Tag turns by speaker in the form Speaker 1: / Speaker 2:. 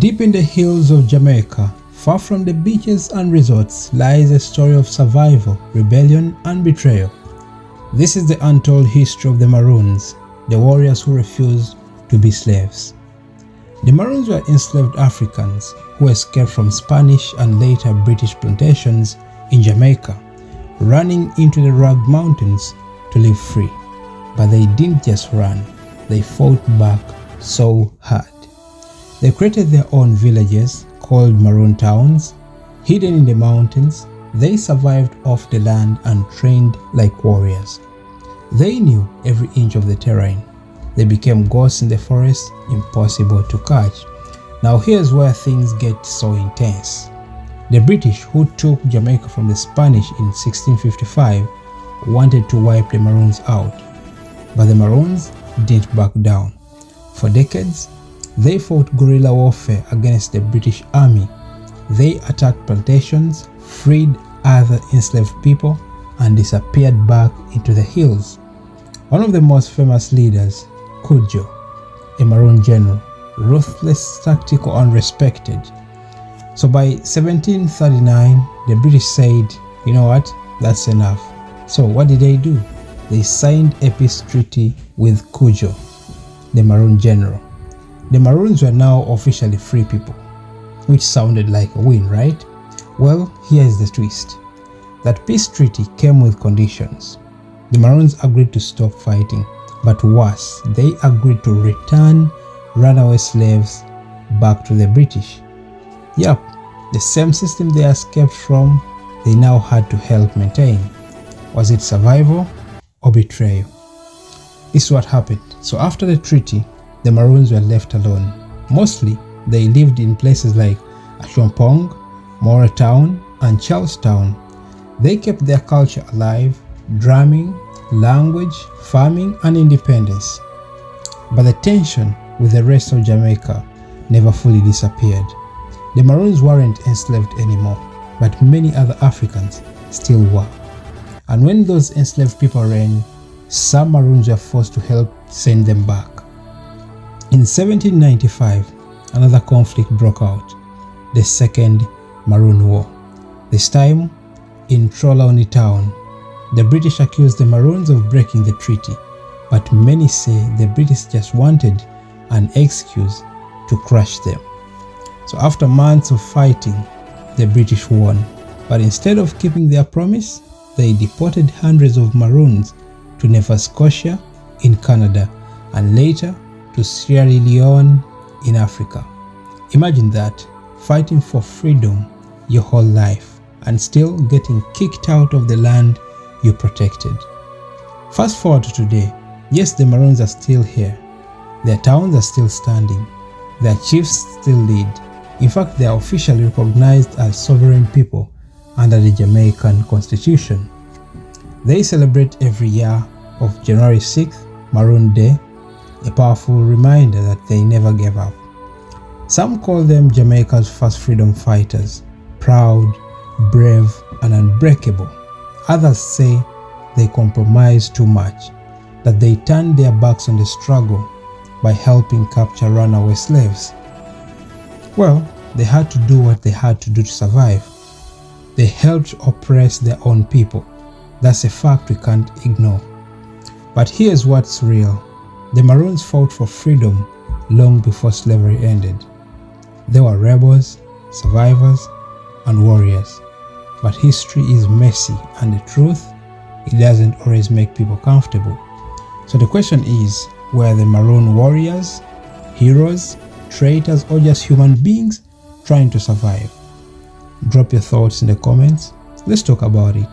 Speaker 1: Deep in the hills of Jamaica, far from the beaches and resorts, lies a story of survival, rebellion, and betrayal. This is the untold history of the Maroons, the warriors who refused to be slaves. The Maroons were enslaved Africans who escaped from Spanish and later British plantations in Jamaica, running into the rugged mountains to live free. But they didn't just run, they fought back so hard. They created their own villages called Maroon towns, hidden in the mountains. They survived off the land and trained like warriors. They knew every inch of the terrain. They became ghosts in the forest, impossible to catch. Now here's where things get so intense. The British, who took Jamaica from the Spanish in 1655, wanted to wipe the Maroons out. But the Maroons didn't back down. For decades, they fought guerrilla warfare against the British Army. They attacked plantations, freed other enslaved people, and disappeared back into the hills. One of the most famous leaders, Cudjoe, a Maroon general, ruthless, tactical, and respected. So by 1739, the British said, you know what, that's enough. So what did they do? They signed a peace treaty with Cudjoe, the Maroon general. The Maroons were now officially free people, which sounded like a win, right? Well, here's the twist. That peace treaty came with conditions. The Maroons agreed to stop fighting, but worse, they agreed to return runaway slaves back to the British. Yup, the same system they escaped from, they now had to help maintain. Was it survival or betrayal? This is what happened. So after the treaty, the Maroons were left alone. Mostly, they lived in places like Ashumpong, Moratown, and Charlestown. They kept their culture alive, drumming, language, farming, and independence. But the tension with the rest of Jamaica never fully disappeared. The Maroons weren't enslaved anymore, but many other Africans still were. And when those enslaved people ran, some Maroons were forced to help send them back. In 1795, another conflict broke out, the Second Maroon War. This time, in Trelawney Town, the British accused the Maroons of breaking the treaty, but many say the British just wanted an excuse to crush them. So after months of fighting, the British won, but instead of keeping their promise, they deported hundreds of Maroons to Nova Scotia in Canada and later to Sierra Leone in Africa. Imagine that, fighting for freedom your whole life and still getting kicked out of the land you protected. Fast forward to today. Yes, the Maroons are still here. Their towns are still standing. Their chiefs still lead. In fact, they are officially recognized as sovereign people under the Jamaican Constitution. They celebrate every year of January 6th, Maroon Day, a powerful reminder that they never gave up. Some call them Jamaica's first freedom fighters, proud, brave, and unbreakable. Others say they compromised too much, that they turned their backs on the struggle by helping capture runaway slaves. Well, they had to do what they had to do to survive. They helped oppress their own people. That's a fact we can't ignore. But here's what's real. The Maroons fought for freedom long before slavery ended. They were rebels, survivors, and warriors. But history is messy, and the truth, it doesn't always make people comfortable. So the question is, were the Maroon warriors, heroes, traitors, or just human beings trying to survive? Drop your thoughts in the comments. Let's talk about it.